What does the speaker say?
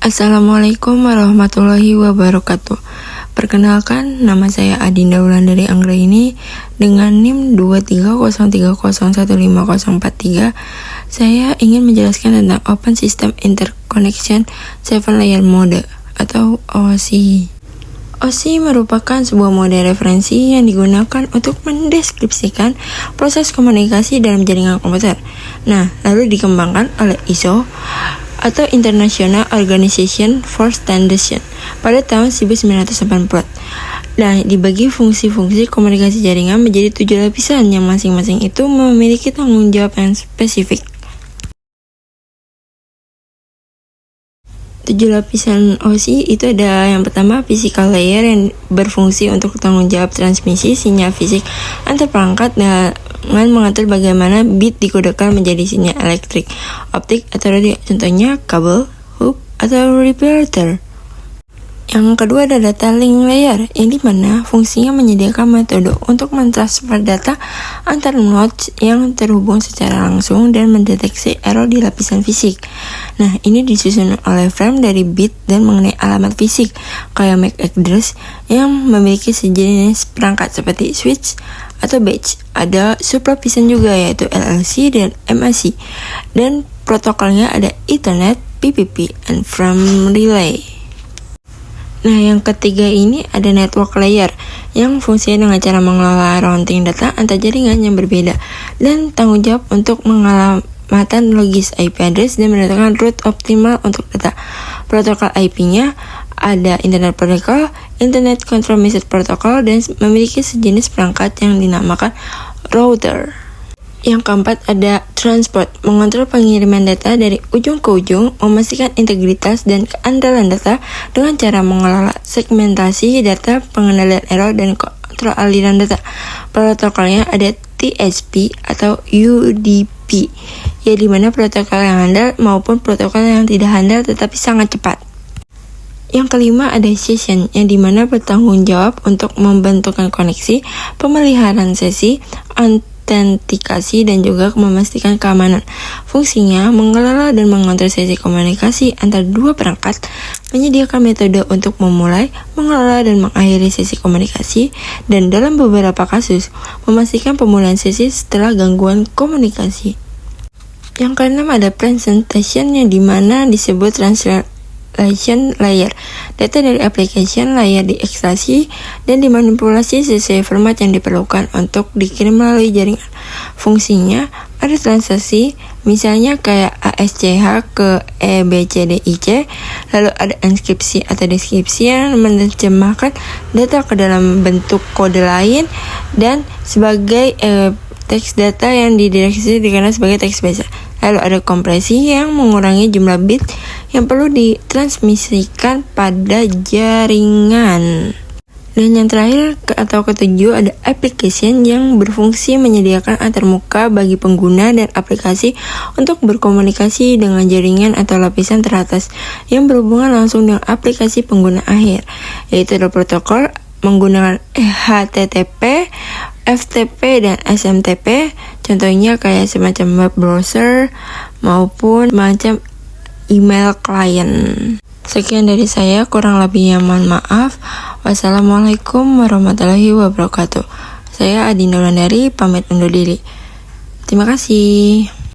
Assalamualaikum warahmatullahi wabarakatuh. Perkenalkan, nama saya Adinda Wulandari Anggraini dengan NIM 230301543. Saya ingin menjelaskan tentang Open System Interconnection 7 Layer Mode atau OSI. OSI merupakan sebuah mode referensi yang digunakan untuk mendeskripsikan proses komunikasi dalam jaringan komputer. Nah, lalu dikembangkan oleh ISO atau International Organization for Standardization pada tahun 1980. Nah, dibagi fungsi-fungsi komunikasi jaringan menjadi 7 lapisan yang masing-masing itu memiliki tanggung jawab yang spesifik. 7 lapisan OSI itu ada yang pertama physical layer yang berfungsi untuk tanggung jawab transmisi sinyal fisik antar perangkat dengan mengatur bagaimana bit dikodekan menjadi sinyal elektrik, optik atau radio, contohnya kabel, hub, atau repeater. Yang kedua ada data link layer, yang dimana fungsinya menyediakan metode untuk mentransfer data antar nodes yang terhubung secara langsung dan mendeteksi error di lapisan fisik. Nah, ini disusun oleh frame dari bit dan mengenai alamat fisik, kayak MAC address yang memiliki sejenis perangkat seperti switch atau batch. Ada sublapisen juga yaitu LLC dan MAC. Dan protokolnya ada Ethernet, PPP, and frame relay. Nah, yang ketiga ini ada network layer yang fungsinya dengan cara mengelola routing data antar jaringan yang berbeda dan tanggung jawab untuk pengalamatan logis IP address dan menentukan route optimal untuk data. Protokol IP-nya ada Internet Protocol, Internet Control Message Protocol, dan memiliki sejenis perangkat yang dinamakan router. Yang keempat ada transport, mengontrol pengiriman data dari ujung ke ujung, memastikan integritas dan keandalan data dengan cara mengelola segmentasi data, pengendalian error, dan kontrol aliran data. Protokolnya ada TSP atau UDP, ya dimana protokol yang handal maupun protokol yang tidak handal tetapi sangat cepat. Yang kelima ada session, yang dimana bertanggung jawab untuk membentukkan koneksi, pemeliharaan sesi, autentikasi, dan juga memastikan keamanan. Fungsinya mengelola dan mengontrol sesi komunikasi antar dua perangkat, menyediakan metode untuk memulai, mengelola, dan mengakhiri sesi komunikasi, dan dalam beberapa kasus, memastikan pemulihan sesi setelah gangguan komunikasi. Yang keenam ada presentation, yang dimana disebut translation layer. Data dari application layer diekstraksi dan dimanipulasi sesuai format yang diperlukan untuk dikirim melalui jaringan. Fungsinya ada transaksi, misalnya kayak ASCH ke EBCDIC, lalu ada inskripsi atau deskripsi yang menerjemahkan data ke dalam bentuk kode lain, dan sebagai teks data yang dideteksi dikenal sebagai teks biasa. Lalu ada kompresi yang mengurangi jumlah bit yang perlu ditransmisikan pada jaringan. Dan yang terakhir atau ketujuh ada application yang berfungsi menyediakan antarmuka bagi pengguna dan aplikasi untuk berkomunikasi dengan jaringan atau lapisan teratas yang berhubungan langsung dengan aplikasi pengguna akhir, yaitu ada protokol menggunakan HTTP, FTP, dan SMTP, contohnya kayak semacam web browser maupun macam email client. Sekian dari saya, kurang lebihnya mohon maaf. Wassalamualaikum warahmatullahi wabarakatuh. Saya Adinda Wulandari, pamit undur diri. Terima kasih.